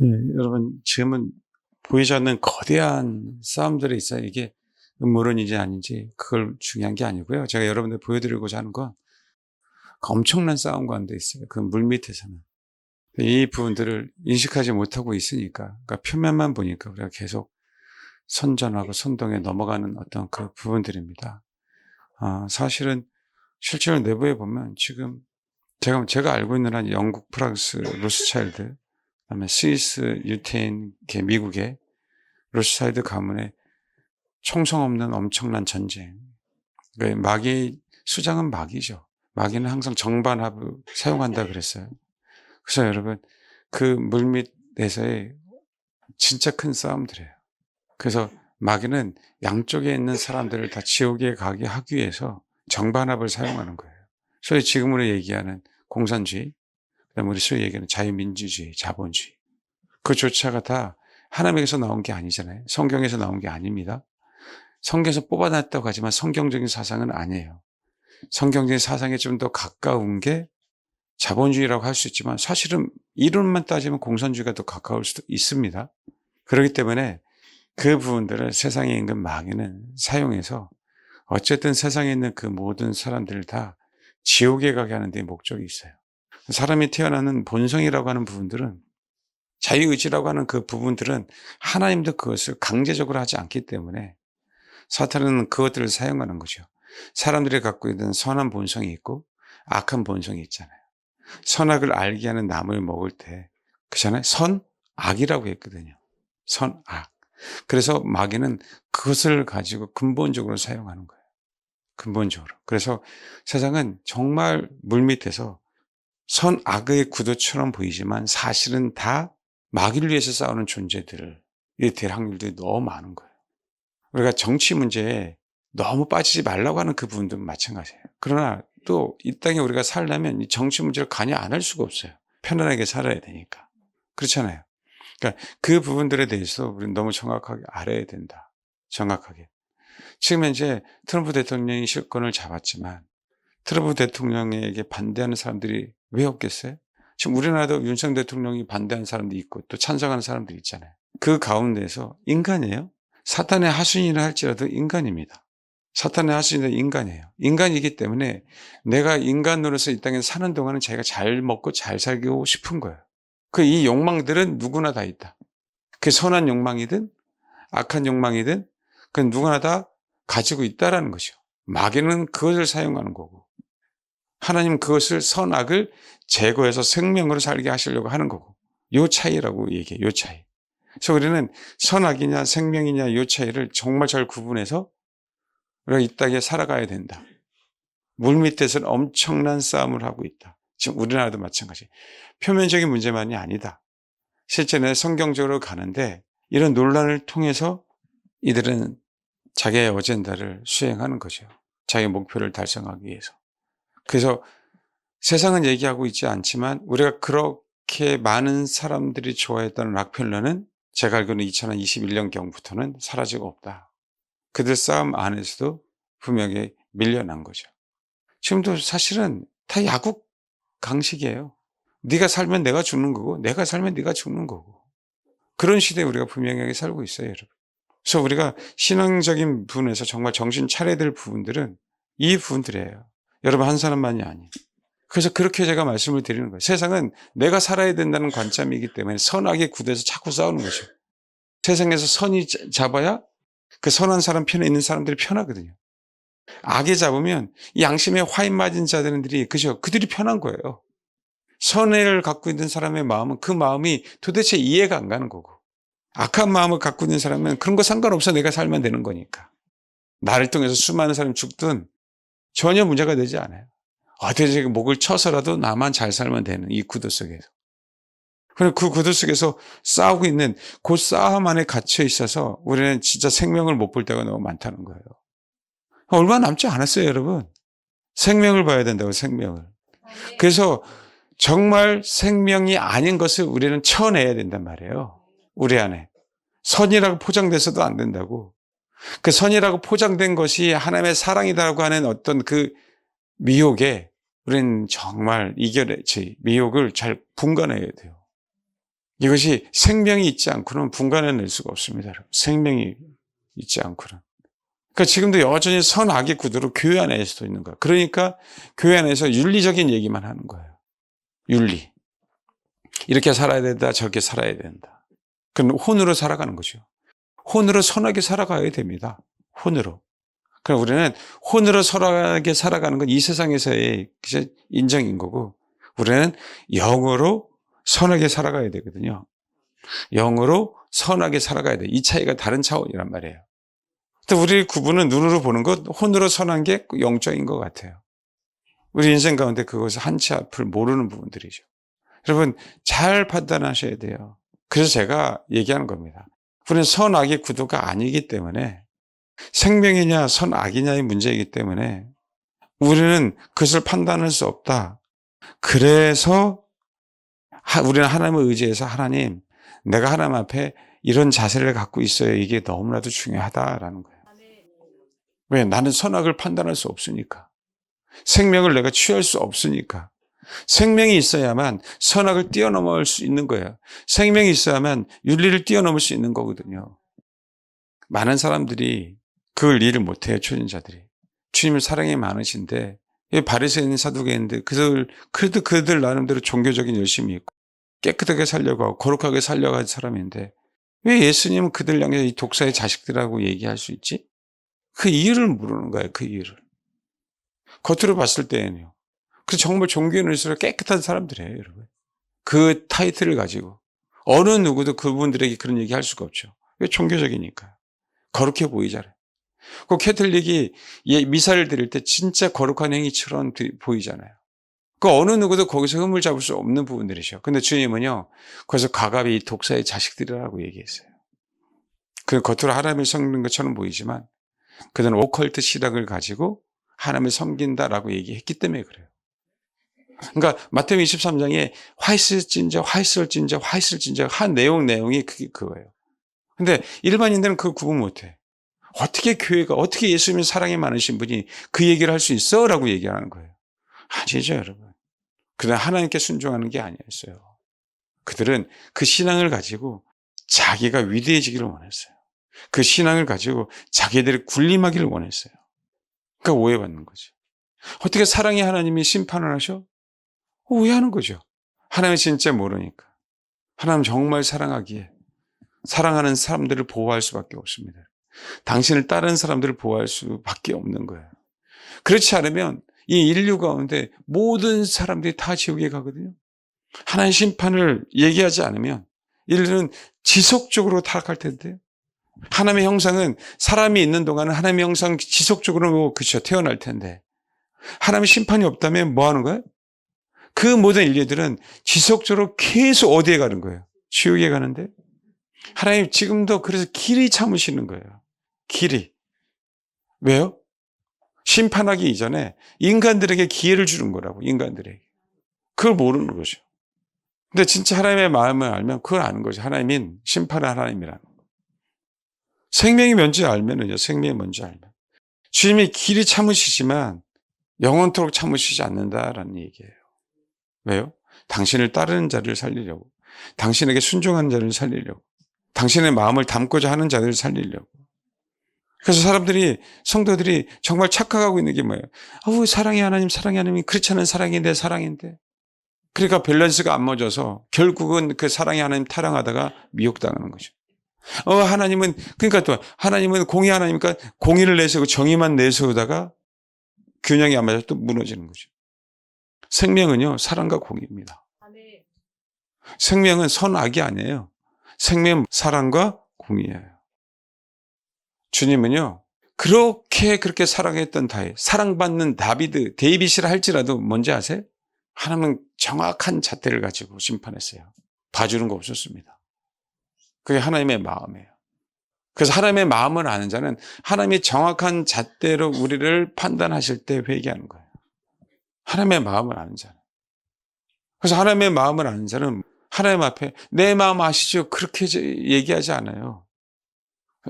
예, 여러분, 지금은 보이지 않는 거대한 싸움들이 있어요. 이게 음모론인지 아닌지 그걸 중요한 게 아니고요. 제가 여러분들 보여드리고자 하는 건 그 엄청난 싸움 가운데 있어요. 그 물밑에서는. 이 부분들을 인식하지 못하고 있으니까, 그러니까 표면만 보니까 우리가 계속 선전하고 선동에 넘어가는 어떤 그 부분들입니다. 사실은 실제로 내부에 보면 지금 제가 알고 있는 한 영국, 프랑스, 로스차일드, 그다음에 스위스, 유태인, 미국의 로스차일드 가문의 총성 없는 엄청난 전쟁. 그러니까 수장은 마귀죠. 마귀는 항상 정반합을 사용한다 그랬어요. 그래서 여러분, 그 물밑에서의 진짜 큰 싸움들이에요. 그래서 마귀는 양쪽에 있는 사람들을 다 지옥에 가게 하기 위해서 정반합을 사용하는 거예요. 소위 지금으로 얘기하는 공산주의, 그다음에 우리 소위 얘기하는 자유민주주의, 자본주의. 그조차가 다 하나님에게서 나온 게 아니잖아요. 성경에서 나온 게 아닙니다. 성경에서 뽑아놨다고 하지만 성경적인 사상은 아니에요. 성경적인 사상에 좀 더 가까운 게 자본주의라고 할 수 있지만 사실은 이론만 따지면 공산주의가 더 가까울 수도 있습니다. 그렇기 때문에 그 부분들을 세상에 있는 마귀는 사용해서 어쨌든 세상에 있는 그 모든 사람들을 다 지옥에 가게 하는 데 목적이 있어요. 사람이 태어나는 본성이라고 하는 부분들은, 자유의지라고 하는 그 부분들은 하나님도 그것을 강제적으로 하지 않기 때문에 사탄은 그것들을 사용하는 거죠. 사람들이 갖고 있는 선한 본성이 있고 악한 본성이 있잖아요. 선악을 알게 하는 나무를 먹을 때 그잖아요. 선악이라고 했거든요. 선악. 그래서 마귀는 그것을 가지고 근본적으로 사용하는 거예요. 근본적으로. 그래서 세상은 정말 물밑에서 선악의 구도처럼 보이지만 사실은 다 마귀를 위해서 싸우는 존재들을 될 확률들이 너무 많은 거예요. 우리가 정치 문제에 너무 빠지지 말라고 하는 그 부분도 마찬가지예요. 그러나 또 이 땅에 우리가 살려면 이 정치 문제를 관여 안 할 수가 없어요. 편안하게 살아야 되니까. 그렇잖아요. 그러니까 그 부분들에 대해서 우리는 너무 정확하게 알아야 된다. 정확하게. 지금 현재 트럼프 대통령이 실권을 잡았지만 트럼프 대통령에게 반대하는 사람들이 왜 없겠어요? 지금 우리나라도 윤석열 대통령이 반대하는 사람도 있고 또 찬성하는 사람들이 있잖아요. 그 가운데서 인간이에요. 사탄의 하수인이라 할지라도 인간입니다. 사탄의 하수인은 인간이에요. 인간이기 때문에 내가 인간으로서 이 땅에 사는 동안은 자기가 잘 먹고 잘 살고 싶은 거예요. 이 욕망들은 누구나 다 있다. 그 선한 욕망이든 악한 욕망이든 그 누구나 다 가지고 있다라는 거죠. 마귀는 그것을 사용하는 거고 하나님은 그것을 선악을 제거해서 생명으로 살게 하시려고 하는 거고 요 차이라고 얘기해요. 요 차이. 그래서 우리는 선악이냐 생명이냐 요 차이를 정말 잘 구분해서 우리가 이 땅에 살아가야 된다. 물밑에서는 엄청난 싸움을 하고 있다. 지금 우리나라도 마찬가지. 표면적인 문제만이 아니다. 실제는 성경적으로 가는데 이런 논란을 통해서 이들은 자기의 어젠다를 수행하는 거죠. 자기 목표를 달성하기 위해서. 그래서 세상은 얘기하고 있지 않지만 우리가 그렇게 많은 사람들이 좋아했던 락펠러는 제가 알기로는 2021년경부터는 사라지고 없다. 그들 싸움 안에서도 분명히 밀려난 거죠. 지금도 사실은 다 야국 강식이에요. 네가 살면 내가 죽는 거고 내가 살면 네가 죽는 거고. 그런 시대에 우리가 분명하게 살고 있어요, 여러분. 그래서 우리가 신앙적인 부분에서 정말 정신 차려야 될 부분들은 이 부분들이에요. 여러분 한 사람만이 아니에요. 그래서 그렇게 제가 말씀을 드리는 거예요. 세상은 내가 살아야 된다는 관점이기 때문에 선악의 구도에서 자꾸 싸우는 거죠. 세상에서 선이 잡아야 그 선한 사람 편에 있는 사람들이 편하거든요. 악에 잡으면 이 양심에 화인 맞은 자들이 그들이 편한 거예요. 선을 갖고 있는 사람의 마음은 그 마음이 도대체 이해가 안 가는 거고 악한 마음을 갖고 있는 사람은 그런 거 상관없어 내가 살면 되는 거니까. 나를 통해서 수많은 사람이 죽든 전혀 문제가 되지 않아요. 어떻게 목을 쳐서라도 나만 잘 살면 되는 이 구도 속에서. 그럼 그 구도 속에서 싸우고 있는 그 싸움 안에 갇혀 있어서 우리는 진짜 생명을 못 볼 때가 너무 많다는 거예요. 얼마 남지 않았어요, 여러분. 생명을 봐야 된다고, 생명을. 그래서 정말 생명이 아닌 것을 우리는 쳐내야 된단 말이에요. 우리 안에. 선이라고 포장돼서도 안 된다고. 그 선이라고 포장된 것이 하나님의 사랑이라고 하는 어떤 그 미혹에 우리는 정말 이겨내지, 미혹을 잘 분간해야 돼요. 이것이 생명이 있지 않고는 분간해낼 수가 없습니다. 생명이 있지 않고는. 그러니까 지금도 여전히 선악의 구도로 교회 안에서도 있는 거예요. 그러니까 교회 안에서 윤리적인 얘기만 하는 거예요. 윤리. 이렇게 살아야 된다, 저렇게 살아야 된다. 그럼 혼으로 살아가는 거죠. 혼으로 선하게 살아가야 됩니다. 혼으로. 그럼 우리는 혼으로 선하게 살아가는 건 이 세상에서의 인정인 거고, 우리는 영으로 선하게 살아가야 되거든요. 영으로 선하게 살아가야 돼. 이 차이가 다른 차원이란 말이에요. 또 우리 구분은 눈으로 보는 것, 혼으로 선한 게 영적인 것 같아요. 우리 인생 가운데 그것을 한치 앞을 모르는 부분들이죠. 여러분 잘 판단하셔야 돼요. 그래서 제가 얘기하는 겁니다. 우리는 선악의 구도가 아니기 때문에, 생명이냐 선악이냐의 문제이기 때문에 우리는 그것을 판단할 수 없다. 그래서 우리는 하나님을 의지해서, 하나님, 내가 하나님 앞에 이런 자세를 갖고 있어야 이게 너무나도 중요하다라는 거예요. 왜? 나는 선악을 판단할 수 없으니까. 생명을 내가 취할 수 없으니까. 생명이 있어야만 선악을 뛰어넘을 수 있는 거예요. 생명이 있어야만 윤리를 뛰어넘을 수 있는 거거든요. 많은 사람들이 그걸 이해를 못해요. 초신자들이. 주님은 사랑이 많으신데, 바리새인 사두개인데 그래도 그들 나름대로 종교적인 열심이 있고 깨끗하게 살려고 하고 거룩하게 살려고 한 사람인데, 왜 예수님은 그들 향해 이 독사의 자식들이라고 얘기할 수 있지? 그 이유를 모르는 거예요. 그 이유를. 겉으로 봤을 때는요. 그 정말 종교의 눈으로 깨끗한 사람들이에요, 여러분. 그 타이틀을 가지고 어느 누구도 그분들에게 그런 얘기 할 수가 없죠. 왜? 종교적이니까. 거룩해 보이잖아요. 그 캐톨릭이 미사를 드릴 때 진짜 거룩한 행위처럼 보이잖아요. 그 어느 누구도 거기서 흠을 잡을 수 없는 부분들이죠. 근데 주님은요, 거기서 과감히 이 독사의 자식들이라고 얘기했어요. 그 겉으로 하나님을 섬기는 것처럼 보이지만 그들은 오컬트 시각을 가지고 하나님을 섬긴다라고 얘기했기 때문에 그래요. 그러니까 마태복음 23장에 화이스를 진저 한 내용이 그거예요. 근데 일반인들은 그거 구분 못해. 어떻게 교회가, 어떻게 예수님이 사랑이 많으신 분이 그 얘기를 할 수 있어? 라고 얘기하는 거예요. 아니죠, 여러분. 그들은 하나님께 순종하는 게 아니었어요. 그들은 그 신앙을 가지고 자기가 위대해지기를 원했어요. 그 신앙을 가지고 자기들이 군림하기를 원했어요. 그러니까 오해받는 거죠. 어떻게 사랑의 하나님이 심판을 하셔? 오해하는 거죠. 하나님을 진짜 모르니까. 하나님 정말 사랑하기에 사랑하는 사람들을 보호할 수밖에 없습니다. 당신을 따르는 사람들을 보호할 수밖에 없는 거예요. 그렇지 않으면 이 인류 가운데 모든 사람들이 다 지옥에 가거든요. 하나님의 심판을 얘기하지 않으면 인류는 지속적으로 타락할 텐데요. 하나님의 형상은 사람이 있는 동안은 하나님의 형상 지속적으로 태어날 텐데, 하나님의 심판이 없다면 뭐 하는 거예요? 그 모든 인류들은 지속적으로 계속 어디에 가는 거예요? 지옥에 가는데, 하나님 지금도 그래서 길이 참으시는 거예요. 길이. 왜요? 심판하기 이전에 인간들에게 기회를 주는 거라고, 인간들에게. 그걸 모르는 거죠. 근데 진짜 하나님의 마음을 알면 그걸 아는 거죠. 하나님인 심판의 하나님이라는 거. 생명이 뭔지 알면은요, 생명이 뭔지 알면. 주님이 길이 참으시지만 영원토록 참으시지 않는다라는 얘기예요. 왜요? 당신을 따르는 자를 살리려고. 당신에게 순종하는 자를 살리려고. 당신의 마음을 담고자 하는 자들을 살리려고. 그래서 성도들이 정말 착각하고 있는 게 뭐예요? 사랑의 하나님, 그렇지 않은 사랑이 내 사랑인데. 그러니까 밸런스가 안 맞아서 결국은 그 사랑의 하나님 타령하다가 미혹당하는 거죠. 그러니까 또 하나님은 공의 하나님이니까 공의를 내세우고 정의만 내세우다가 균형이 안 맞아서 또 무너지는 거죠. 생명은요, 사랑과 공의입니다. 생명은 선악이 아니에요. 생명은 사랑과 공의예요. 주님은요, 그렇게 사랑했던 사랑받는 데이빗이라 할지라도 뭔지 아세요? 하나님은 정확한 잣대를 가지고 심판했어요. 봐주는 거 없었습니다. 그게 하나님의 마음이에요. 그래서 하나님의 마음을 아는 자는 하나님이 정확한 잣대로 우리를 판단하실 때 회개하는 거예요. 하나님의 마음을 아는 자는. 그래서 하나님의 마음을 아는 자는 하나님 앞에 내 마음 아시죠? 그렇게 얘기하지 않아요.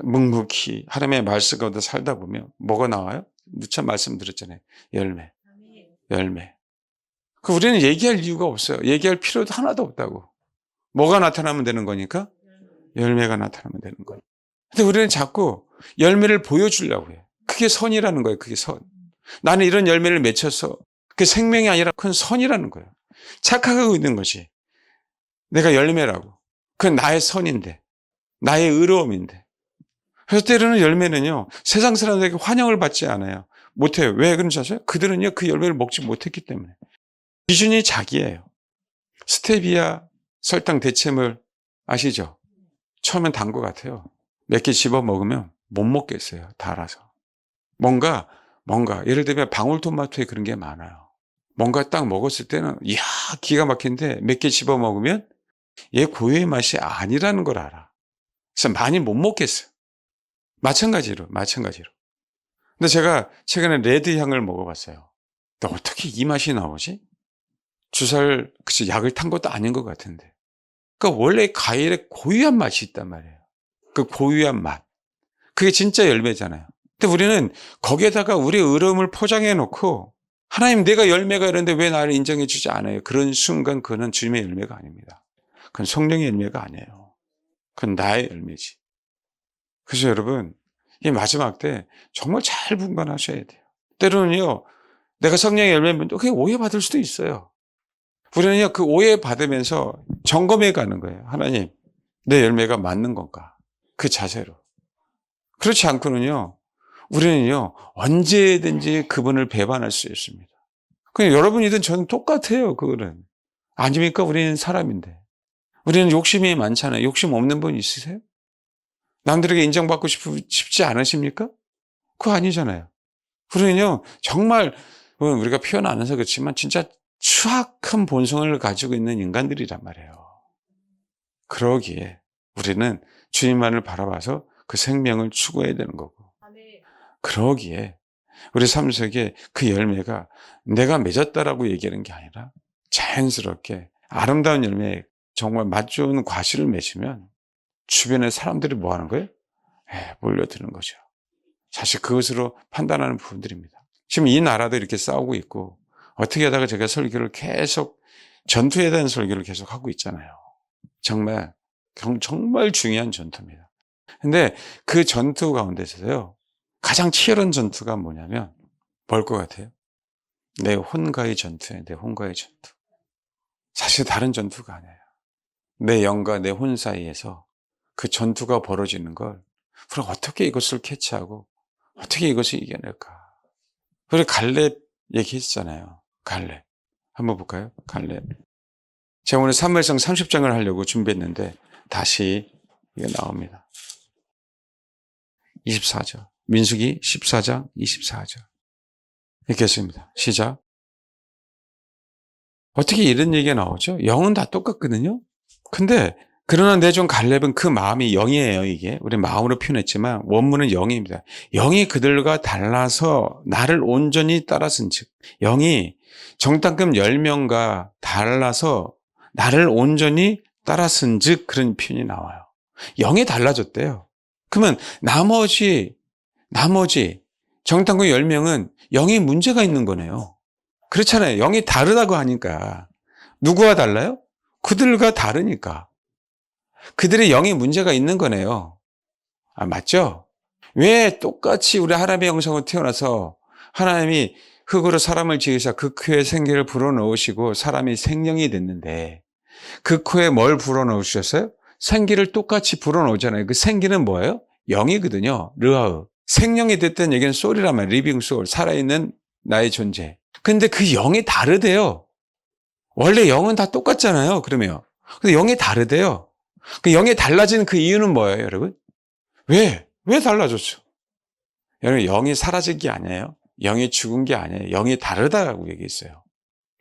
묵묵히 하나님의 말씀 가운데 살다 보면 뭐가 나와요? 누차 말씀드렸잖아요. 열매. 우리는 얘기할 이유가 없어요. 얘기할 필요도 하나도 없다고. 뭐가 나타나면 되는 거니까? 열매가 나타나면 되는 거예요. 근데 우리는 자꾸 열매를 보여주려고 해요. 그게 선이라는 거예요. 그게 선. 나는 이런 열매를 맺혀서 그게 생명이 아니라 그건 선이라는 거예요. 착각하고 있는 것이 내가 열매라고. 그건 나의 선인데, 나의 의로움인데. 그래서 때로는 열매는요, 세상 사람들에게 환영을 받지 않아요. 못해요. 왜 그런지 아세요? 그들은요, 그 열매를 먹지 못했기 때문에. 기준이 자기예요. 스테비아 설탕 대체물 아시죠? 처음엔 단 것 같아요. 몇 개 집어 먹으면 못 먹겠어요. 달아서. 뭔가 예를 들면 방울토마토에 그런 게 많아요. 뭔가 딱 먹었을 때는 이야 기가 막힌데 몇 개 집어 먹으면 얘 고유의 맛이 아니라는 걸 알아. 그래서 많이 못 먹겠어요. 마찬가지로. 근데 제가 최근에 레드 향을 먹어봤어요. 근데 어떻게 이 맛이 나오지? 주사를 그치 약을 탄 것도 아닌 것 같은데. 그러니까 원래 과일에 고유한 맛이 있단 말이에요. 그 고유한 맛. 그게 진짜 열매잖아요. 근데 우리는 거기에다가 우리의 의로움을 포장해 놓고 하나님 내가 열매가 이런데 왜 나를 인정해 주지 않아요? 그런 순간 그건 주님의 열매가 아닙니다. 그건 성령의 열매가 아니에요. 그건 나의 열매지. 그래서 여러분 이 마지막 때 정말 잘 분간하셔야 돼요. 때로는요 내가 성령의 열매면 그게 오해받을 수도 있어요. 우리는요 그 오해받으면서 점검해 가는 거예요. 하나님 내 열매가 맞는 건가? 그 자세로. 그렇지 않고는요 우리는요 언제든지 그분을 배반할 수 있습니다. 그냥 여러분이든 저는 똑같아요. 그거는 아닙니까? 우리는 사람인데 우리는 욕심이 많잖아요. 욕심 없는 분 있으세요? 남들에게 인정받고 싶지 않으십니까? 그거 아니잖아요. 우리는요 정말 우리가 표현 안 해서 그렇지만 진짜 추악한 본성을 가지고 있는 인간들이란 말이에요. 그러기에 우리는 주님만을 바라봐서 그 생명을 추구해야 되는 거고 그러기에 우리 삶 속에 그 열매가 내가 맺었다라고 얘기하는 게 아니라 자연스럽게 아름다운 열매 정말 맛 좋은 과실을 맺으면 주변의 사람들이 뭐 하는 거예요? 몰려드는 거죠. 사실 그것으로 판단하는 부분들입니다. 지금 이 나라도 이렇게 싸우고 있고 어떻게 하다가 제가 설교를 계속 전투에 대한 설교를 계속 하고 있잖아요. 정말 중요한 전투입니다. 근데 그 전투 가운데서요 가장 치열한 전투가 뭐냐면 뭘 것 같아요? 내 혼과의 전투예요. 내 혼과의 전투. 사실 다른 전투가 아니에요. 내 영과 내 혼 사이에서 그 전투가 벌어지는 걸 우리가 어떻게 이것을 캐치하고 어떻게 이것을 이겨낼까? 우리 갈렙 얘기했잖아요. 갈렙. 한번 볼까요? 갈렙. 제가 오늘 사무엘상 30장을 하려고 준비했는데 다시 이게 나옵니다. 24절. 민수기 14장 24절. 읽겠습니다. 시작. 어떻게 이런 얘기가 나오죠? 영은 다 똑같거든요. 근데 그러나 내 종 갈렙은 그 마음이 영이에요. 이게 우리 마음으로 표현했지만 원문은 영입니다. 영이 그들과 달라서 나를 온전히 따랐은즉 영이 정탐꾼 10명과 달라서 나를 온전히 따랐은즉 그런 표현이 나와요. 영이 달라졌대요. 그러면 나머지 정탐꾼 10명은 영이 문제가 있는 거네요. 그렇잖아요. 영이 다르다고 하니까. 누구와 달라요? 그들과 다르니까. 그들의 영이 문제가 있는 거네요. 맞죠? 왜 똑같이 우리 하나님의 형상으로 태어나서 하나님이 흙으로 사람을 지으사 그 코에 생기를 불어넣으시고 사람이 생명이 됐는데 그 코에 뭘 불어넣으셨어요? 생기를 똑같이 불어넣잖아요. 그 생기는 뭐예요? 영이거든요. 르하으. 생명이 됐다는 얘기는 소울이란 말이에요. 리빙 소울. 살아있는 나의 존재. 근데 그 영이 다르대요. 원래 영은 다 똑같잖아요. 그러면. 근데 영이 다르대요. 그 영이 달라지는 그 이유는 뭐예요, 여러분? 왜 달라졌죠? 여러분, 영이 사라진 게 아니에요. 영이 죽은 게 아니에요. 영이 다르다고 얘기했어요.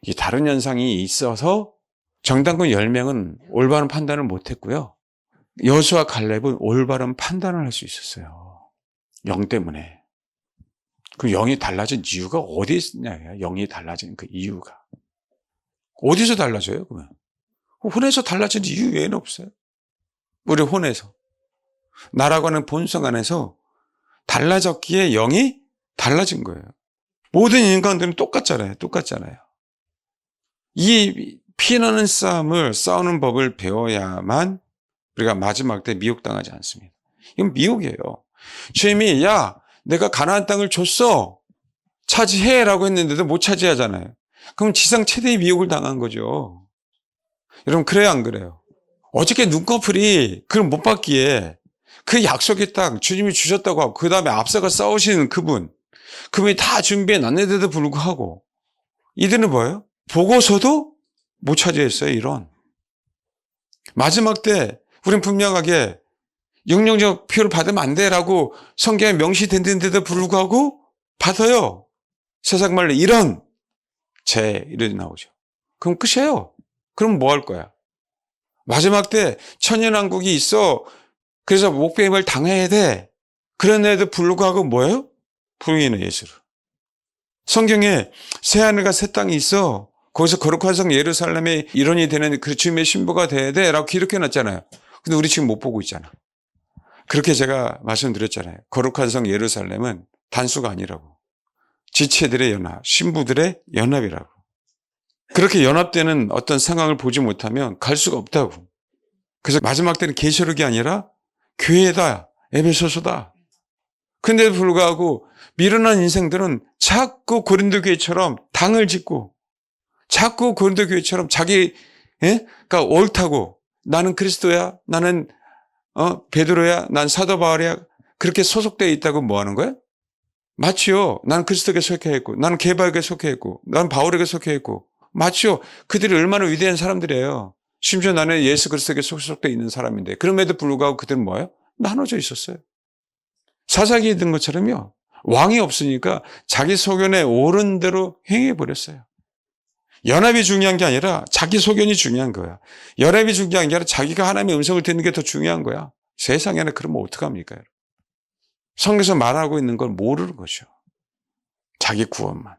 이 다른 현상이 있어서 정탐꾼 10명은 올바른 판단을 못했고요. 여호수아 갈렙은 올바른 판단을 할 수 있었어요. 영 때문에. 그 영이 달라진 이유가 어디 있냐요? 영이 달라진 그 이유가. 어디서 달라져요, 그러면? 혼에서 달라진 이유 외에는 없어요. 우리 혼에서. 나라고 하는 본성 안에서 달라졌기에 영이 달라진 거예요. 모든 인간들은 똑같잖아요. 이 피나는 싸움을 싸우는 법을 배워야만 우리가 마지막 때 미혹당하지 않습니다. 이건 미혹이에요. 주님이 야 내가 가나안 땅을 줬어. 차지해라고 했는데도 못 차지하잖아요. 그럼 지상 최대의 미혹을 당한 거죠. 여러분 그래요 안 그래요? 어저께 눈꺼풀이 그걸 못 받기에 그 약속의 땅 주님이 주셨다고 하고 그 다음에 앞서가 싸우시는 그분이 다 준비해 놨는데도 불구하고 이들은 뭐예요? 보고서도 못 차지했어요. 이런 마지막 때 우린 분명하게 영영적 표를 받으면 안 돼라고 성경에 명시된데도 불구하고 받아요. 세상 말로 이런 죄 이런 나오죠. 그럼 끝이에요. 그럼 뭐 할 거야? 마지막 때 천연왕국이 있어. 그래서 목배임을 당해야 돼. 그런데도 불구하고 뭐예요? 부인의 예수를. 성경에 새하늘과 새 땅이 있어. 거기서 거룩한 성 예루살렘의 일원이 되는 그 주님의 신부가 돼야 돼 라고 기록해 놨잖아요. 근데 우리 지금 못 보고 있잖아. 그렇게 제가 말씀드렸잖아요. 거룩한 성 예루살렘은 단수가 아니라고. 지체들의 연합, 신부들의 연합이라고. 그렇게 연합되는 어떤 상황을 보지 못하면 갈 수가 없다고. 그래서 마지막 때는 계시록이 아니라 교회다, 에베소서다. 근데도 불구하고 미련한 인생들은 자꾸 고린도 교회처럼 당을 짓고 자꾸 고린도 교회처럼 자기가 옳다고 나는 그리스도야, 나는 베드로야, 난 사도 바울이야 그렇게 소속되어 있다고 뭐 하는 거야? 맞지요. 나는 그리스도에게 속해 있고 나는 게바에게 속해 있고 나는 바울에게 속해 있고 맞죠. 그들이 얼마나 위대한 사람들이에요. 심지어 나는 예수 그리스도에게 소속되어 있는 사람인데 그럼에도 불구하고 그들은 뭐예요? 나눠져 있었어요. 사사기에 든 것처럼요. 왕이 없으니까 자기 소견에 옳은 대로 행해버렸어요. 연합이 중요한 게 아니라 자기 소견이 중요한 거야. 연합이 중요한 게 아니라 자기가 하나님의 음성을 듣는 게 더 중요한 거야. 세상에는 그러면 어떡합니까? 성경에서 말하고 있는 걸 모르는 거죠. 자기 구원만.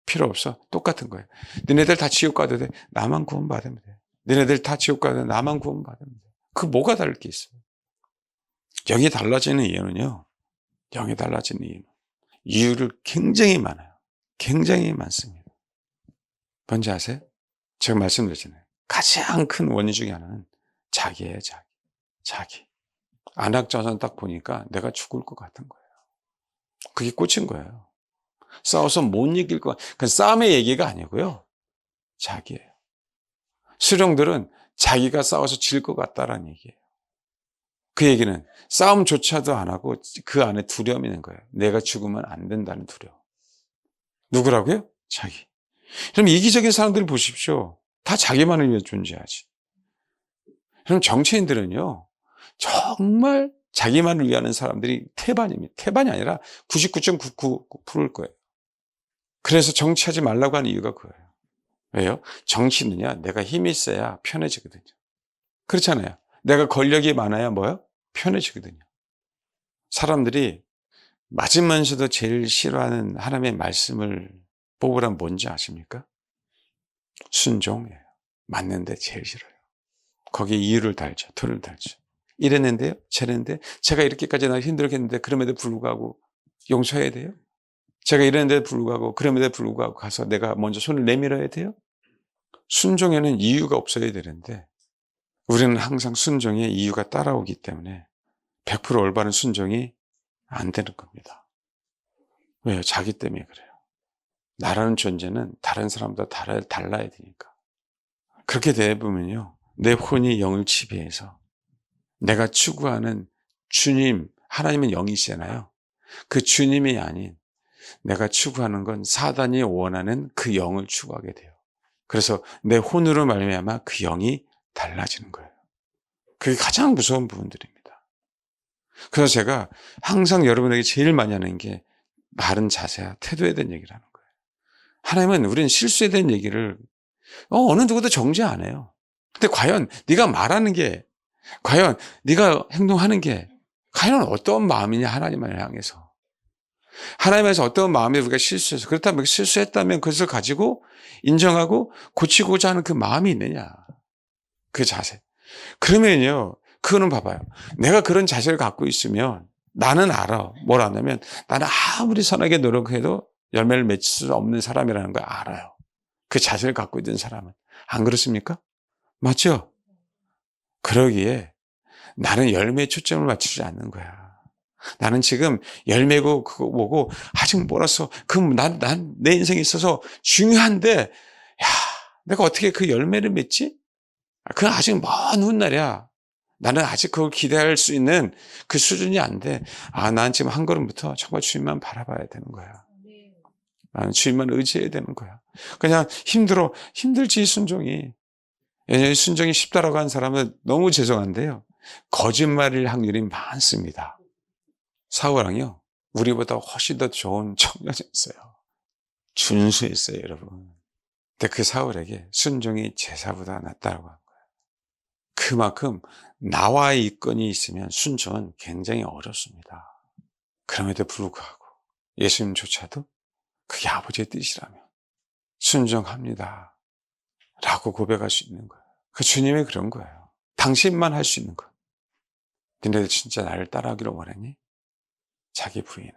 필요 없어. 똑같은 거예요. 너네들 다 지옥 가도 돼. 나만 구원받으면 돼. 너네들 다 지옥 가도 돼. 나만 구원받으면 돼. 그 뭐가 다를 게 있어요? 영이 달라지는 이유는요. 영이 달라지는 이유는 이유를 굉장히 많아요. 굉장히 많습니다. 뭔지 아세요? 제가 말씀드렸잖아요. 가장 큰 원인 중에 하나는 자기예요. 자기. 안악자선 딱 보니까 내가 죽을 것 같은 거예요. 그게 꽂힌 거예요. 싸워서 못 이길 것 같아요. 그건 싸움의 얘기가 아니고요. 자기예요. 수령들은 자기가 싸워서 질 것 같다라는 얘기예요. 그 얘기는 싸움조차도 안 하고 그 안에 두려움이 있는 거예요. 내가 죽으면 안 된다는 두려움. 누구라고요? 자기. 그럼 이기적인 사람들 보십시오. 다 자기만을 위해 존재하지. 그럼 정치인들은요. 정말 자기만을 위하는 사람들이 태반입니다. 태반이 아니라 99.99%일 거예요. 그래서 정치하지 말라고 하는 이유가 그거예요. 왜요? 정치는요. 내가 힘이 있어야 편해지거든요. 그렇잖아요. 내가 권력이 많아야 뭐요? 편해지거든요. 사람들이 맞으면서도 제일 싫어하는 하나님의 말씀을 뽑으라면 뭔지 아십니까? 순종이에요. 맞는데 제일 싫어요. 거기에 이유를 달죠. 토를 달죠. 이랬는데요. 저랬는데 제가 이렇게까지 나 힘들겠는데 그럼에도 불구하고 용서해야 돼요? 제가 이랬는데도 불구하고 그럼에도 불구하고 가서 내가 먼저 손을 내밀어야 돼요? 순종에는 이유가 없어야 되는데 우리는 항상 순종에 이유가 따라오기 때문에 100% 올바른 순종이 안 되는 겁니다. 왜요? 자기 때문에 그래요. 나라는 존재는 다른 사람보다 달라야 되니까. 그렇게 되어보면요. 내 혼이 영을 지배해서 내가 추구하는 주님, 하나님은 영이시잖아요. 그 주님이 아닌 내가 추구하는 건 사단이 원하는 그 영을 추구하게 돼요. 그래서 내 혼으로 말미암아 그 영이 달라지는 거예요. 그게 가장 무서운 부분들입니다. 그래서 제가 항상 여러분에게 제일 많이 하는 게 바른 자세와 태도에 대한 얘기를 하는 거예요. 하나님은 우리는 실수에 대한 얘기를 어느 누구도 정죄 안 해요. 근데 과연 네가 말하는 게 과연 네가 행동하는 게 과연 어떤 마음이냐 하나님을 향해서 하나님에서 어떤 마음에 우리가 실수해서 그렇다면 실수했다면 그것을 가지고 인정하고 고치고자 하는 그 마음이 있느냐 그 자세. 그러면요 그거는 봐봐요. 내가 그런 자세를 갖고 있으면 나는 알아. 뭘 아냐면 나는 아무리 선하게 노력해도 열매를 맺을 수 없는 사람이라는 걸 알아요. 그 자세를 갖고 있는 사람은. 안 그렇습니까? 맞죠? 그러기에 나는 열매에 초점을 맞추지 않는 거야. 나는 지금 열매고 그거 뭐고 아직 멀었어. 그럼 난 내 인생에 있어서 중요한데, 야, 내가 어떻게 그 열매를 맺지? 그건 아직 먼 훗날이야. 나는 아직 그걸 기대할 수 있는 그 수준이 안 돼. 난 지금 한 걸음부터 정말 주님만 바라봐야 되는 거야. 나는 주님만 의지해야 되는 거야. 그냥 힘들지, 순종이. 왜냐하면 순종이 쉽다라고 하는 사람은 너무 죄송한데요. 거짓말일 확률이 많습니다. 사울왕이요, 우리보다 훨씬 더 좋은 청년이었어요. 준수했어요, 여러분. 근데 그 사울에게 순종이 제사보다 낫다고 한 거예요. 그만큼 나와의 이권이 있으면 순종은 굉장히 어렵습니다. 그럼에도 불구하고 예수님조차도 그게 아버지의 뜻이라면 순종합니다 라고 고백할 수 있는 거예요. 그 주님이 그런 거예요. 당신만 할 수 있는 거. 너네들 진짜 나를 따라하기를 원하니? 자기 부인해.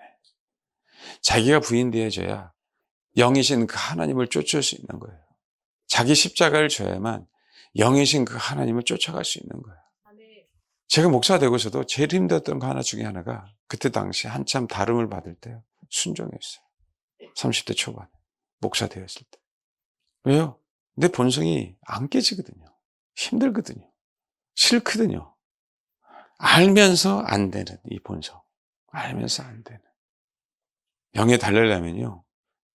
자기가 부인되어져야 영이신 그 하나님을 쫓을 수 있는 거예요. 자기 십자가를 져야만 영이신 그 하나님을 쫓아갈 수 있는 거예요. 제가 목사 되고서도 제일 힘들었던 거 하나 중에 하나가 그때 당시 한참 다름을 받을 때요, 순종이었어요. 30대 초반 목사 되었을 때. 왜요? 내 본성이 안 깨지거든요. 힘들거든요. 싫거든요. 알면서 안 되는 이 본성. 알면서 안 되는. 영에 달려려면요,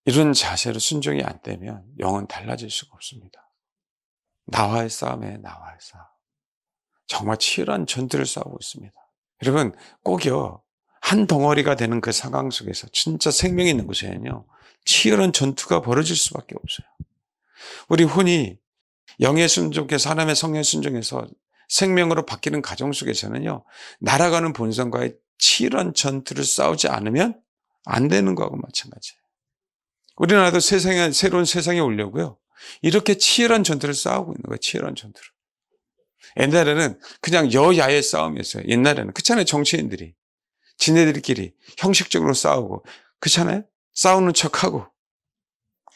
이런 자세로 순종이 안 되면 영은 달라질 수가 없습니다. 나와의 싸움에 나와의 싸움. 정말 치열한 전투를 싸우고 있습니다. 여러분, 꼭요, 한 덩어리가 되는 그 상황 속에서 진짜 생명이 있는 곳에는요, 치열한 전투가 벌어질 수밖에 없어요. 우리 혼이 영의 순종에서 하나님의 성령의 순종에서 생명으로 바뀌는 과정 속에서는요, 날아가는 본성과의 치열한 전투를 싸우지 않으면 안 되는 거하고 마찬가지예요. 우리나라도 새로운 세상에 오려고요, 이렇게 치열한 전투를 싸우고 있는 거예요. 치열한 전투를. 옛날에는 그냥 여야의 싸움이었어요. 옛날에는. 그렇잖아요. 정치인들이 지네들끼리 형식적으로 싸우고, 그렇잖아요. 싸우는 척하고,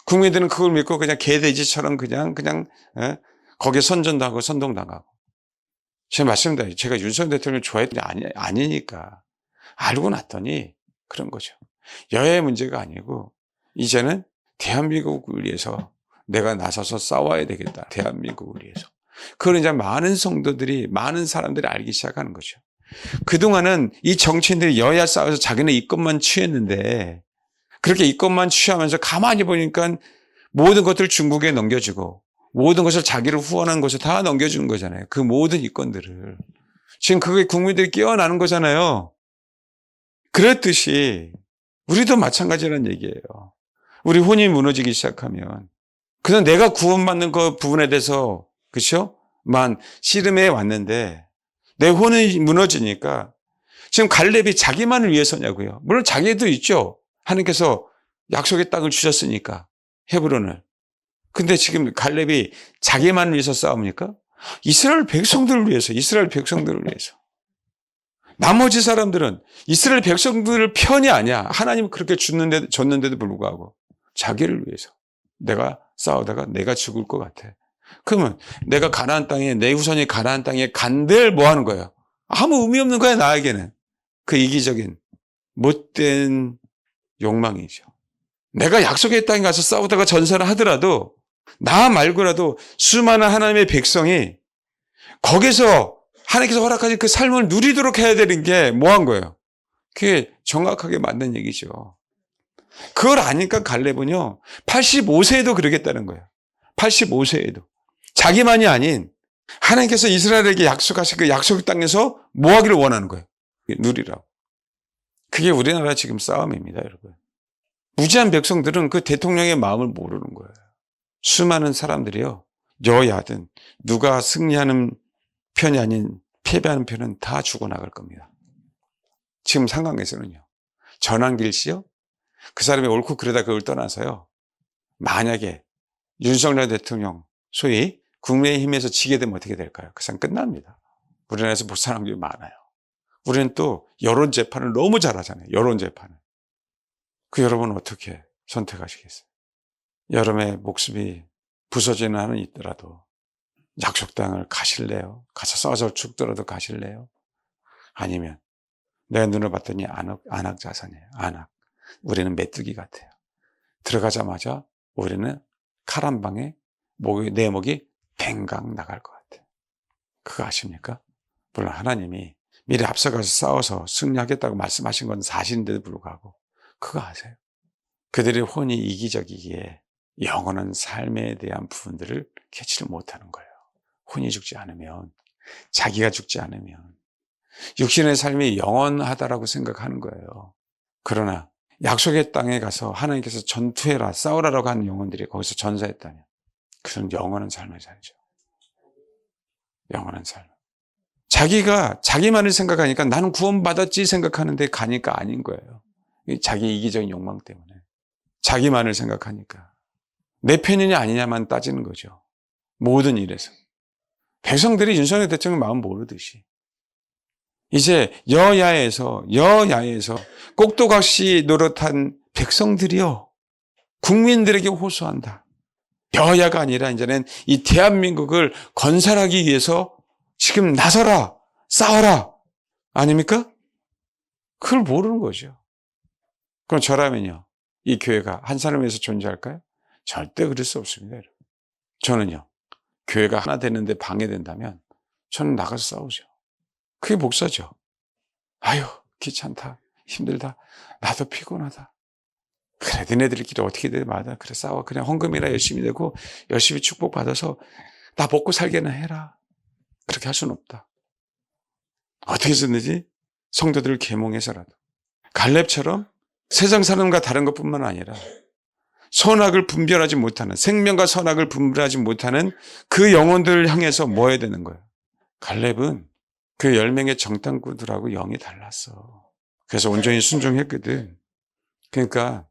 국민들은 그걸 믿고 그냥 개돼지처럼 그냥 거기에 선전당하고 선동당하고. 제가 말씀드려요. 제가 윤석열 대통령을 좋아했더니 아니니까. 알고 났더니 그런 거죠. 여야의 문제가 아니고 이제는 대한민국을 위해서 내가 나서서 싸워야 되겠다. 대한민국을 위해서. 그걸 이제 많은 성도들이, 많은 사람들이 알기 시작하는 거죠. 그동안은 이 정치인들이 여야 싸워서 자기네 이권만 취했는데, 그렇게 이권만 취하면서 가만히 보니까 모든 것들을 중국에 넘겨주고 모든 것을 자기를 후원한 것을 다 넘겨주는 거잖아요. 그 모든 이권들을. 지금 그게 국민들이 깨어나는 거잖아요. 그랬듯이 우리도 마찬가지라는 얘기예요. 우리 혼이 무너지기 시작하면 그냥 내가 구원받는 그 부분에 대해서, 그렇죠? 씨름해 왔는데 내 혼이 무너지니까 지금 갈렙이 자기만을 위해서냐고요. 물론 자기도 있죠. 하나님께서 약속의 땅을 주셨으니까, 헤브론을. 근데 지금 갈렙이 자기만을 위해서 싸웁니까? 이스라엘 백성들을 위해서, 이스라엘 백성들을 위해서. 나머지 사람들은 이스라엘 백성들을 편이 아니야. 하나님은 그렇게 줬는데도 불구하고 자기를 위해서. 내가 싸우다가 내가 죽을 것 같아. 그러면 내가 가나안 땅에, 내 후손이 가나안 땅에 간들 뭐 하는 거예요? 아무 의미 없는 거야, 나에게는. 그 이기적인 못된 욕망이죠. 내가 약속의 땅에 가서 싸우다가 전사를 하더라도 나 말고라도 수많은 하나님의 백성이 거기서 하나님께서 허락하신 그 삶을 누리도록 해야 되는 게 뭐 한 거예요? 그게 정확하게 맞는 얘기죠. 그걸 아니까 갈렙은요, 85세에도 그러겠다는 거예요. 85세에도. 자기만이 아닌 하나님께서 이스라엘에게 약속하신 그 약속 땅에서 뭐 하기를 원하는 거예요? 누리라고. 그게 우리나라 지금 싸움입니다, 여러분. 무지한 백성들은 그 대통령의 마음을 모르는 거예요. 수많은 사람들이요, 여야든 누가 승리하는 편이 아닌 패배하는 편은 다 죽어나갈 겁니다. 지금 상황에서는요. 전환길 씨요, 그 사람이 옳고 그러다 그걸 떠나서요, 만약에 윤석열 대통령, 소위 국민의힘에서 지게 되면 어떻게 될까요? 그 사람 끝납니다. 우리나라에서 못 사는 게 많아요. 우리는 또 여론 재판을 너무 잘하잖아요. 여론 재판을. 그 여러분은 어떻게 선택하시겠어요? 여러분의 목숨이 부서지는 한은 있더라도 약속 땅을 가실래요? 가서 써서 죽더라도 가실래요? 아니면 내가 눈을 봤더니 안악 자산이에요. 안악. 우리는 메뚜기 같아요. 들어가자마자 우리는 칼 한 방에 내 목이 뱅강 나갈 것 같아요. 그거 아십니까? 물론 하나님이 미리 앞서가서 싸워서 승리하겠다고 말씀하신 건 사실인데도 불구하고 그거 아세요? 그들의 혼이 이기적이기에 영원한 삶에 대한 부분들을 캐치를 못하는 거예요. 혼이 죽지 않으면, 자기가 죽지 않으면 육신의 삶이 영원하다라고 생각하는 거예요. 그러나 약속의 땅에 가서 하나님께서 전투해라, 싸우라라고 하는 영혼들이 거기서 전사했다면 그건 영원한 삶을 살죠. 영원한 삶. 자기가 자기만을 생각하니까 나는 구원받았지 생각하는데 가니까 아닌 거예요. 자기 이기적인 욕망 때문에. 자기만을 생각하니까. 내 편이냐 아니냐만 따지는 거죠. 모든 일에서. 백성들이 윤석열 대통령 마음 모르듯이. 이제 여야에서 꼭두각시 노릇한 백성들이요. 국민들에게 호소한다. 여야가 아니라 이제는 이 대한민국을 건설하기 위해서 지금 나서라, 싸워라. 아닙니까? 그걸 모르는 거죠. 그럼 저라면요. 이 교회가 한 사람을 위해서 존재할까요? 절대 그럴 수 없습니다. 여러분. 저는요. 교회가 하나 되는데 방해된다면 저는 나가서 싸우죠. 그게 목사죠. 아유, 귀찮다. 힘들다. 나도 피곤하다. 그래, 너네들끼리 어떻게든 맞아. 그래, 싸워. 그냥 헌금이나 열심히 내고 열심히 축복받아서 나 먹고 살게나 해라. 그렇게 할 수는 없다. 어떻게 해서든지 성도들을 계몽해서라도 갈렙처럼 세상 사람과 다른 것뿐만 아니라 선악을 분별하지 못하는, 생명과 선악을 분별하지 못하는 그 영혼들을 향해서 모여야 되는 거예요. 갈렙은 그 10명의 정탐꾼들하고 영이 달랐어. 그래서 온전히 순종했거든. 그러니까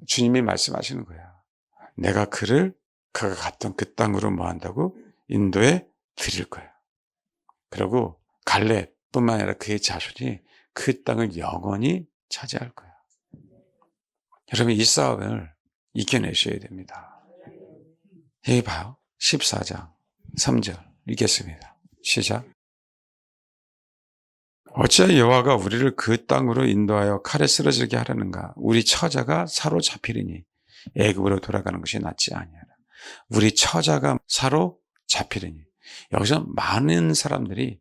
주님이 말씀하시는 거야. 내가 그가 갔던 그 땅으로 뭐 한다고? 인도에 드릴 거야. 그리고 갈렙뿐만 아니라 그의 자손이 그 땅을 영원히 차지할 거야. 여러분, 이 싸움을 이겨내셔야 됩니다. 여기 봐요. 14장 3절 읽겠습니다. 시작. 어찌하여 여호와가 우리를 그 땅으로 인도하여 칼에 쓰러지게 하려는가? 우리 처자가 사로잡히리니 애굽으로 돌아가는 것이 낫지 아니하라. 우리 처자가 사로잡히리니. 여기서 많은 사람들이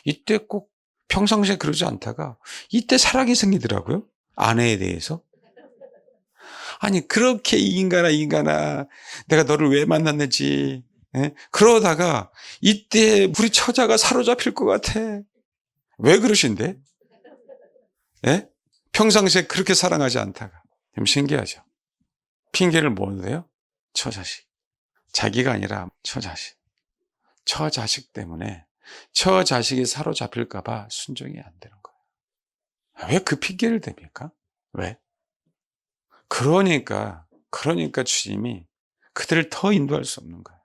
이때 꼭 평상시에 그러지 않다가 이때 사랑이 생기더라고요. 아내에 대해서. 아니, 그렇게 이 인간아, 내가 너를 왜 만났는지. 그러다가 이때 우리 처자가 사로잡힐 것 같아. 왜 그러신데? 평상시에 그렇게 사랑하지 않다가. 좀 신기하죠. 핑계를 뭐 대요? 처자식. 자기가 아니라 처자식. 처자식 때문에 처자식이 사로잡힐까 봐 순종이 안 되는 거예요. 왜 그 핑계를 댑니까? 왜? 그러니까 주님이 그들을 더 인도할 수 없는 거예요.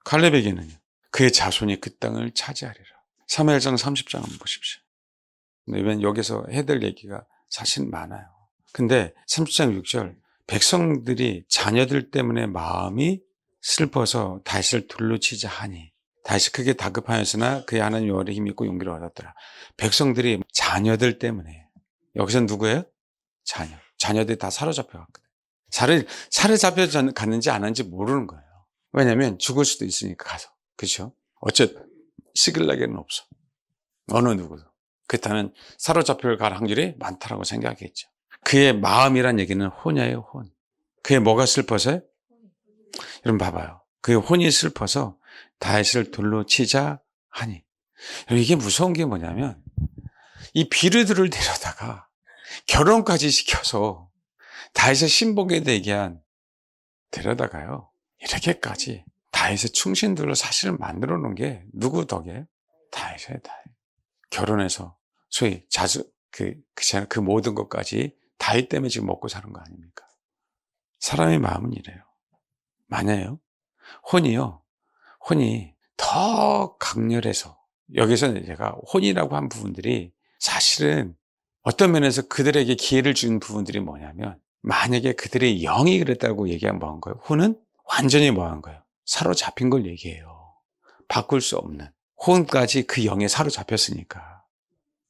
갈렙에게는요. 그의 자손이 그 땅을 차지하리라. 사무엘상 30장 한번 보십시오. 이번 여기서 해야 될 얘기가 사실 많아요. 근데 30장 6절 백성들이 자녀들 때문에 마음이 슬퍼서 다윗을 둘러 치자 하니 다윗이 크게 다급하였으나 그의 하나님 여호와의 힘이 있고 용기를 얻었더라. 백성들이 자녀들 때문에 여기서 누구예요? 자녀들이 다 사로잡혀 갔거든. 사로잡혀 갔는지 안 했는지 모르는 거예요. 왜냐하면 죽을 수도 있으니까 가서. 그렇죠? 어쨌든 시글락에는 없어. 어느 누구도. 그렇다면 사로잡혀 갈 확률이 많다라고 생각했죠. 그의 마음이란 얘기는 혼이에요, 혼. 그의 뭐가 슬퍼서요? 여러분 봐봐요. 그의 혼이 슬퍼서 다윗을 돌로 치자 하니. 이게 무서운 게 뭐냐면 이 비르들을 데려다가 결혼까지 시켜서 다윗의 신복에 되게 한 데려다가요. 이렇게까지 다윗의 충신들로 사실을 만들어 놓은 게 누구 덕이에요? 다윗이에요, 다윗. 결혼해서 소위 그 모든 것까지 다윗 때문에 지금 먹고 사는 거 아닙니까? 사람의 마음은 이래요. 만약에요. 혼이 더 강렬해서 여기서 제가 혼이라고 한 부분들이 사실은 어떤 면에서 그들에게 기회를 준 부분들이 뭐냐면 만약에 그들의 영이 그랬다고 얘기하면 뭐한 거예요? 혼은 완전히 뭐한 거예요? 사로잡힌 걸 얘기해요. 바꿀 수 없는. 혼까지 그 영에 사로잡혔으니까.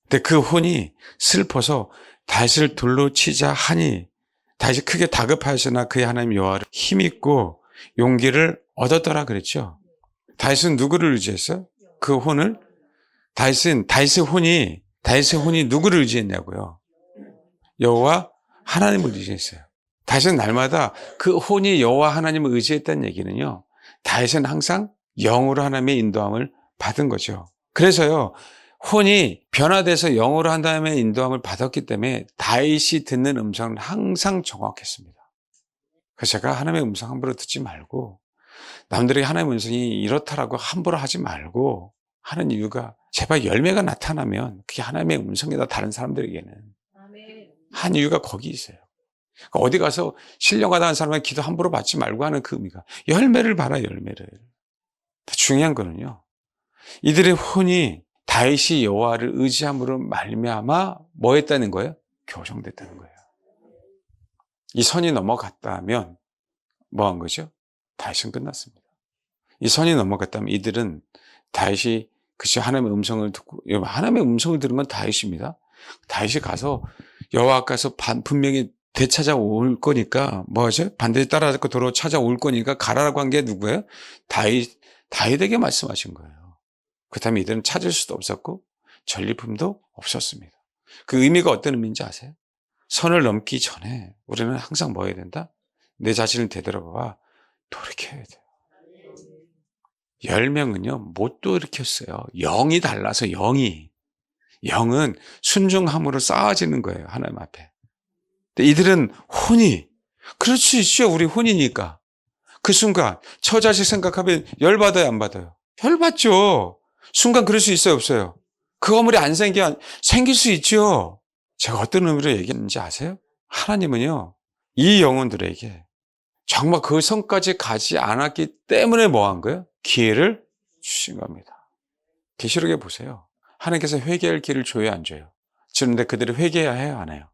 근데 그 혼이 슬퍼서 다윗을 돌로 치자 하니 다윗이 크게 다급하였으나 그의 하나님 여호와를 힘있고 용기를 얻었더라 그랬죠. 다윗은 누구를 의지했어요? 그 혼을? 다윗의 혼이 누구를 의지했냐고요? 여호와 하나님을 의지했어요. 다윗은 날마다 그 혼이 여호와 하나님을 의지했다는 얘기는요, 다윗은 항상 영으로 하나님의 인도함을 받은 거죠. 그래서요, 혼이 변화돼서 영으로 하나님의 인도함을 받았기 때문에 다윗이 듣는 음성은 항상 정확했습니다. 그래서 제가 하나님의 음성 함부로 듣지 말고 남들에게 하나님의 음성이 이렇다라고 함부로 하지 말고 하는 이유가, 제발 열매가 나타나면 그게 하나님의 음성이다, 다른 사람들에게는. 한 이유가 거기 있어요. 그러니까 어디 가서 신령하다는 사람은 기도 함부로 받지 말고 하는 그 의미가, 열매를 봐라, 열매를. 중요한 거는요, 이들의 혼이 다윗이 여호와를 의지함으로 말미암아 뭐 했다는 거예요? 교정됐다는 거예요. 이 선이 넘어갔다면 뭐 한 거죠? 다윗은 끝났습니다. 이 선이 넘어갔다면 이들은 다윗이 그치 하나님의 음성을 듣고, 하나님의 음성을 들은 건 다윗입니다. 다윗이 가서 여호와 앞에서 분명히 되찾아올 거니까 뭐 하죠? 반드시 따라잡고 도로 찾아올 거니까 가라라고 한 게 누구예요? 다윗에게 말씀하신 거예요. 그렇다면 이들은 찾을 수도 없었고 전리품도 없었습니다. 그 의미가 어떤 의미인지 아세요? 선을 넘기 전에 우리는 항상 뭐 해야 된다? 내 자신을 되돌아봐 돌이켜야 돼요. 10명은요 못 돌이켰어요. 영이 달라서. 영은 순종함으로 쌓아지는 거예요, 하나님 앞에. 근데 이들은 혼이, 그럴 수 있죠, 우리 혼이니까. 그 순간 처자식 생각하면 열받아요, 안 받아요? 열받죠. 순간 그럴 수 있어요, 없어요? 그 건물이 안 생길 수 있죠. 제가 어떤 의미로 얘기했는지 아세요? 하나님은요 이 영혼들에게 정말 그 선까지 가지 않았기 때문에 뭐 한 거예요? 기회를 주신 겁니다. 계시록에 보세요. 하나님께서 회개할 기회를 줘야 안 줘요? 주는데 그들이 회개해야 해요, 안 해요?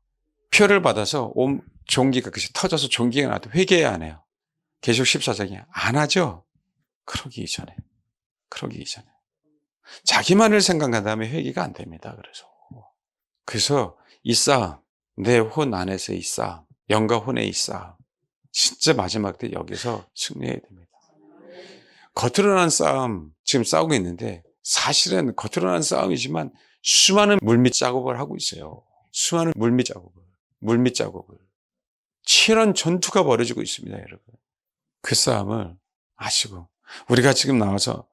표를 받아서 온 종기가 터져서 종기가 나도 회개해야 안 해요? 계시록 14장에 안 하죠? 그러기 이전에. 자기만을 생각한다면 회개가 안 됩니다. 그래서 이 싸움, 내 혼 안에서 이 싸움, 영과 혼의 이 싸움, 진짜 마지막 때 여기서 승리해야 됩니다. 겉으로 난 싸움, 지금 싸우고 있는데 사실은 겉으로 난 싸움이지만 수많은 물밑 작업을 하고 있어요. 수많은 물밑 작업을. 치열한 전투가 벌어지고 있습니다, 여러분. 그 싸움을 아시고, 우리가 지금 나와서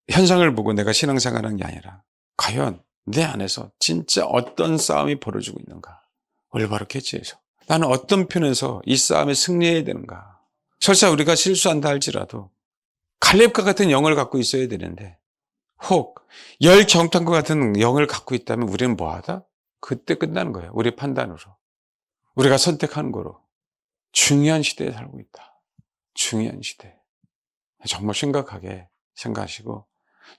현상을 보고 내가 신앙생활하는 게 아니라 과연 내 안에서 진짜 어떤 싸움이 벌어지고 있는가? 올바로 캐치해서 나는 어떤 편에서 이 싸움에 승리해야 되는가? 설사 우리가 실수한다 할지라도 갈렙과 같은 영을 갖고 있어야 되는데, 혹 열정탐과 같은 영을 갖고 있다면 우리는 뭐하다? 그때 끝나는 거예요. 우리 판단으로, 우리가 선택하는 거로. 중요한 시대에 살고 있다. 중요한 시대. 정말 심각하게 생각하시고,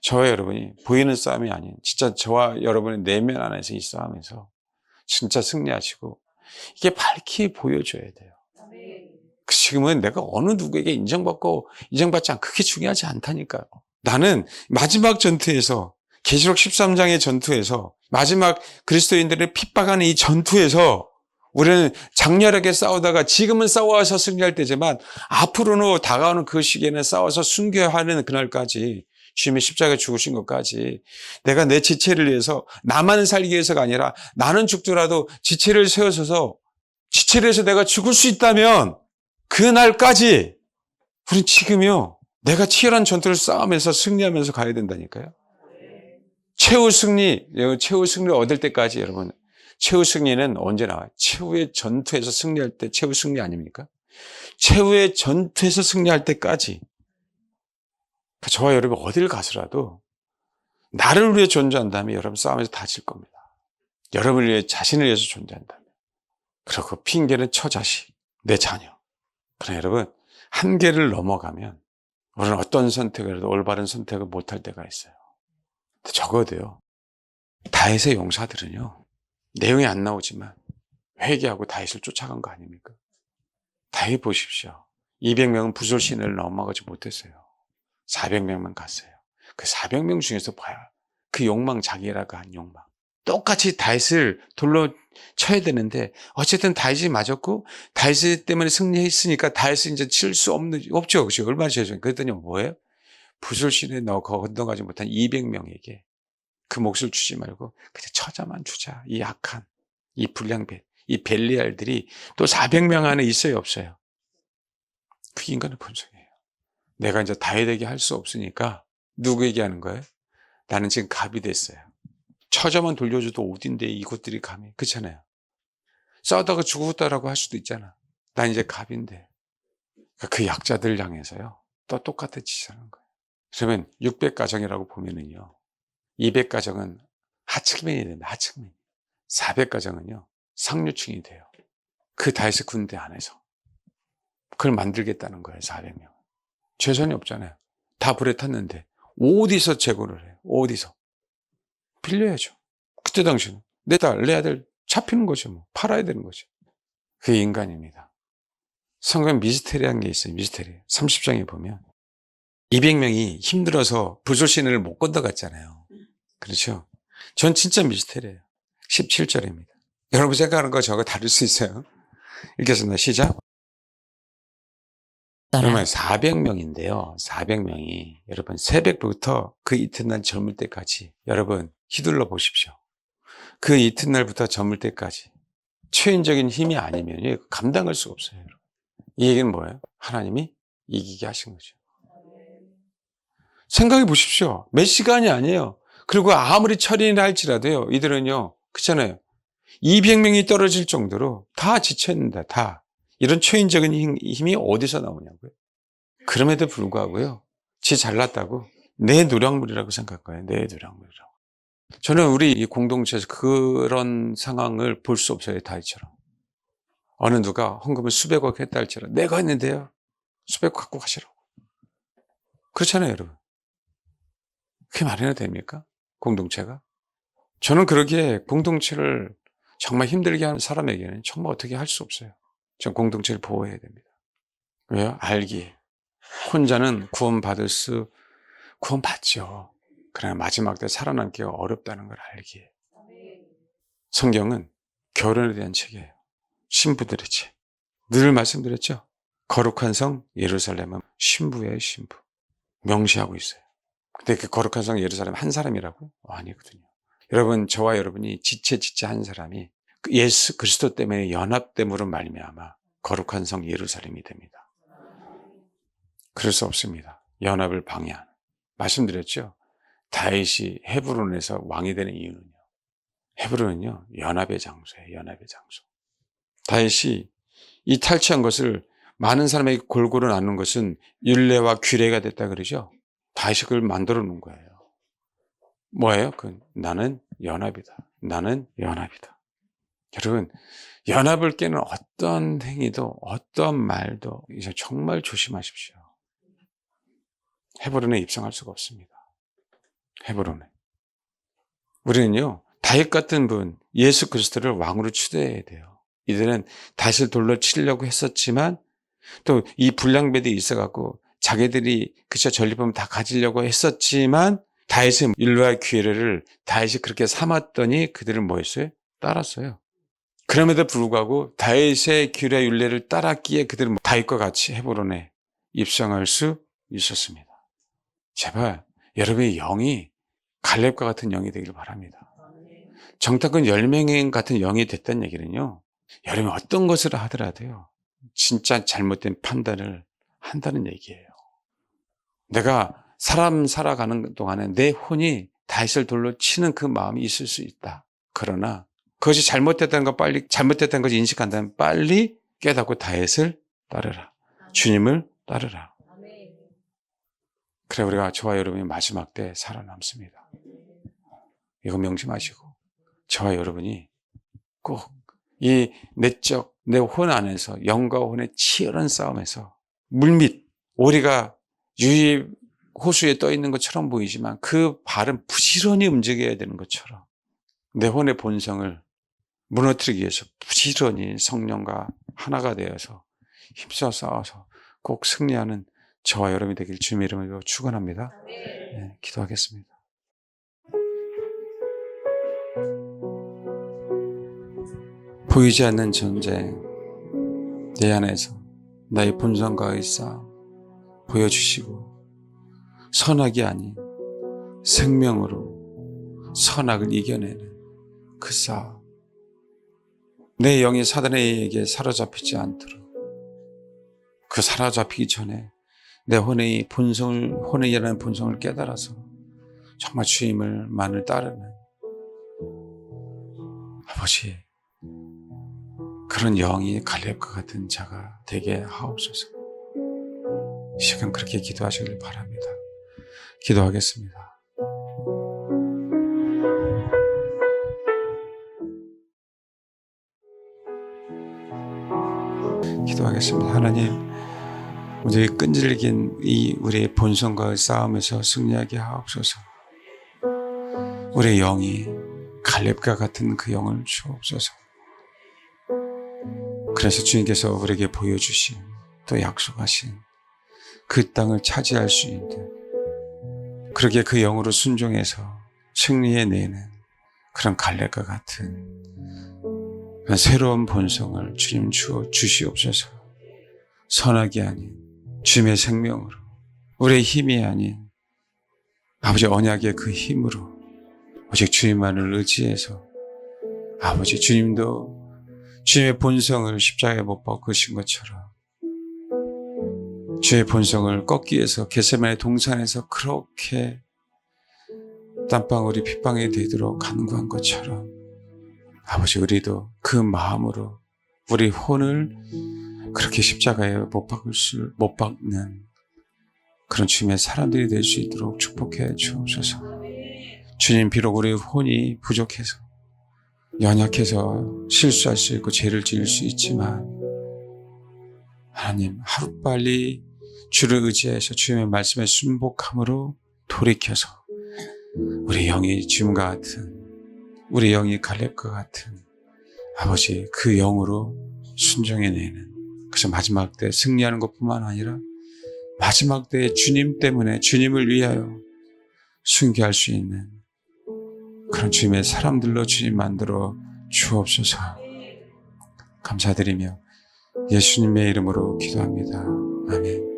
저와 여러분이 보이는 싸움이 아닌 진짜 저와 여러분의 내면 안에서 이 싸움에서 진짜 승리하시고, 이게 밝히 보여줘야 돼요. 지금은 내가 어느 누구에게 인정받고 인정받지 않고 그게 중요하지 않다니까요. 나는 마지막 전투에서, 계시록 13장의 전투에서, 마지막 그리스도인들을 핍박하는 이 전투에서 우리는 장렬하게 싸우다가 지금은 싸워서 승리할 때지만 앞으로는 다가오는 그 시기에는 싸워서 순교해야 하는 그날까지, 주님이 십자가에 죽으신 것까지 내가 내 지체를 위해서, 나만 살기 위해서가 아니라 나는 죽더라도 지체를 세워서서, 지체를 해서 내가 죽을 수 있다면 그날까지 우린 지금요 내가 치열한 전투를 싸우면서 승리하면서 가야 된다니까요. 최후 승리를 얻을 때까지. 여러분, 최후 승리는 언제 나와요? 최후의 전투에서 승리할 때 최후 승리 아닙니까? 최후의 전투에서 승리할 때까지. 저와 여러분 어딜 가서라도 나를 위해 존재한다면 여러분 싸움에서 다질 겁니다. 여러분을 위해, 자신을 위해서 존재한다면. 그리고 핑계는 처자식, 내 자녀. 그러나 여러분, 한계를 넘어가면 우리는 어떤 선택을 해도 올바른 선택을 못할 때가 있어요. 적어도요, 다윗의 용사들은요, 내용이 안 나오지만 회개하고 다윗을 쫓아간 거 아닙니까? 다윗 보십시오. 200명은 부솔 시내를 넘어가지 못했어요. 400명만 갔어요. 그 400명 중에서 봐야 그 욕망, 자기라고 한 욕망. 똑같이 다윗을 돌로 쳐야 되는데 어쨌든 다윗이 맞았고 다윗 때문에 승리했으니까 다윗은 이제 칠 수 없죠. 그렇죠? 얼마나 죄송해요. 그랬더니 뭐예요? 부술신에 건너가지 못한 200명에게 그 몫을 주지 말고 그냥 처자만 주자. 이 악한, 이 불량배, 이 벨리알들이 또 400명 안에 있어요, 없어요? 그 인간의 본성이에요. 내가 이제 다윗에게 할 수 없으니까 누구에게 하는 거예요? 나는 지금 갑이 됐어요. 처자만 돌려줘도 어딘데 이것들이 감히. 그렇잖아요. 싸우다가 죽었다라고 할 수도 있잖아. 난 이제 갑인데. 그 약자들 향해서요. 또 똑같은 짓을 하는 거예요. 그러면 600가정이라고 보면은요. 200가정은 하층민이 됩니다. 하층민. 400가정은요. 상류층이 돼요. 그 다윗의 군대 안에서. 그걸 만들겠다는 거예요. 400명. 재산이 없잖아요. 다 불에 탔는데 어디서 재고를 해요? 어디서? 빌려야죠. 그때 당시는 내 딸, 내 아들 잡히는 거죠. 뭐. 팔아야 되는 거죠. 그게 인간입니다. 성경 미스테리한 게 있어요. 미스테리. 30장에 보면 200명이 힘들어서 부술신을 못 건너갔잖아요. 그렇죠? 전 진짜 미스테리예요. 17절입니다. 여러분 생각하는 거 저거 다를 수 있어요. 읽겠습니다. 시작. 그러면 400명인데요. 400명이 여러분 새벽부터 그 이튿날 젊을 때까지 여러분 휘둘러 보십시오. 그 이튿날부터 젊을 때까지 초인적인 힘이 아니면 감당할 수가 없어요. 여러분. 이 얘기는 뭐예요? 하나님이 이기게 하신 거죠. 생각해 보십시오. 몇 시간이 아니에요. 그리고 아무리 처리를 할지라도요. 이들은요. 그렇잖아요. 200명이 떨어질 정도로 다 지쳤는데 다. 이런 초인적인 힘이 어디서 나오냐고요. 그럼에도 불구하고요. 지 잘났다고 내 노력물이라고 생각할 거예요. 내 노력물이라고. 저는 우리 이 공동체에서 그런 상황을 볼 수 없어요. 다윗처럼. 어느 누가 헌금을 수백억 했다 할지라도 내가 했는데요. 수백억 갖고 가시라고. 그렇잖아요, 여러분. 그게 말이나 됩니까? 공동체가? 저는 그러기에 공동체를 정말 힘들게 하는 사람에게는 정말 어떻게 할 수 없어요. 전 공동체를 보호해야 됩니다. 왜요? 알기에. 혼자는 구원받죠. 그러나 마지막 때 살아남기가 어렵다는 걸 알기에. 성경은 결혼에 대한 책이에요. 신부들의 책. 늘 말씀드렸죠? 거룩한 성 예루살렘은 신부예요, 신부. 명시하고 있어요. 근데 그 거룩한 성 예루살렘 한 사람이라고요? 아니거든요. 여러분, 저와 여러분이 지체 한 사람이 예수 그리스도 때문에 연합됨으로 말미암아 거룩한 성 예루살렘이 됩니다. 그럴 수 없습니다. 연합을 방해하는. 말씀드렸죠? 다윗이 헤브론에서 왕이 되는 이유는요. 헤브론은요. 연합의 장소예요. 연합의 장소. 다윗이 이 탈취한 것을 많은 사람에게 골고루 나누는 것은 율례와 규례가 됐다 그러죠. 다윗이 그걸 만들어 놓은 거예요. 뭐예요? 나는 연합이다. 나는 연합이다. 여러분, 연합을 깨는 어떤 행위도 어떤 말도 이제 정말 조심하십시오. 헤브론에 입성할 수가 없습니다. 헤브론에. 우리는요. 다윗 같은 분, 예수 그리스도를 왕으로 추대해야 돼요. 이들은 다윗을 돌로 치려고 했었지만 또 이 불량배들이 있어갖고 자기들이 그저 전리품 다 가지려고 했었지만 다윗의 율례와 규례를 다윗이 그렇게 삼았더니 그들은 뭐 했어요? 따랐어요. 그럼에도 불구하고 다윗의 규례 율례를 따랐기에 그들은 다윗과 같이 헤브론에 입성할 수 있었습니다. 제발 여러분의 영이 갈렙과 같은 영이 되기를 바랍니다. 정탐꾼 10명인 같은 영이 됐다는 얘기는요. 여러분이 어떤 것을 하더라도요. 진짜 잘못된 판단을 한다는 얘기예요. 내가 사람 살아가는 동안에 내 혼이 다윗을 돌로 치는 그 마음이 있을 수 있다. 그러나 그것이 잘못됐다는 것을 인식한다면 빨리 깨닫고 다윗을 따르라. 주님을 따르라. 그래 우리가 저와 여러분이 마지막 때 살아남습니다. 이거 명심하시고 저와 여러분이 꼭 이 내적 내 혼 안에서 영과 혼의 치열한 싸움에서 물밑 오리가 유이 호수에 떠 있는 것처럼 보이지만 그 발은 부지런히 움직여야 되는 것처럼 내 혼의 본성을 무너뜨리기 위해서 부지런히 성령과 하나가 되어서 힘써 싸워서 꼭 승리하는 저와 여러분이 되길 주님의 이름으로 축원합니다. 네, 기도하겠습니다. 보이지 않는 전쟁, 내 안에서 나의 본성과의 싸움 보여주시고, 선악이 아닌 생명으로 선악을 이겨내는 그 싸움, 내 영이 사단에게 사로잡히지 않도록, 그 사로잡히기 전에 내 혼의라는 본성을 깨달아서 정말 주님을만을 따르는 아버지, 그런 영이 갈렙과 같은 자가 되게 하옵소서. 이 시간 그렇게 기도하시길 바랍니다. 기도하겠습니다. 기도하겠습니다. 하나님, 우리의 끈질긴 이 우리의 본성과의 싸움에서 승리하게 하옵소서. 우리의 영이 갈렙과 같은 그 영을 주옵소서. 그래서 주님께서 우리에게 보여주신, 또 약속하신 그 땅을 차지할 수 있는, 그렇게 그 영으로 순종해서 승리해내는 그런 갈렙과 같은 그런 새로운 본성을 주님 주시옵소서. 선악이 아닌 주님의 생명으로, 우리의 힘이 아닌 아버지 언약의 그 힘으로 오직 주님만을 의지해서, 아버지 주님도 주님의 본성을 십자가에 못 박으신 것처럼 주의 본성을 꺾기 위해서 겟세마네 동산에서 그렇게 땀방울이 핏방울이 되도록 간구한 것처럼, 아버지 우리도 그 마음으로 우리 혼을 그렇게 십자가에 못 박는 그런 주님의 사람들이 될 수 있도록 축복해 주옵소서. 주님, 비록 우리 혼이 부족해서 연약해서 실수할 수 있고 죄를 지을 수 있지만, 하나님 하루빨리 주를 의지해서 주님의 말씀에 순복함으로 돌이켜서 우리 영이 주님과 같은, 우리 영이 갈렙과 같은 아버지 그 영으로 순종해내는, 그래서 마지막 때 승리하는 것뿐만 아니라 마지막 때에 주님 때문에, 주님을 위하여 순교할 수 있는 그런 주님의 사람들로 주님 만들어 주옵소서. 감사드리며 예수님의 이름으로 기도합니다. 아멘.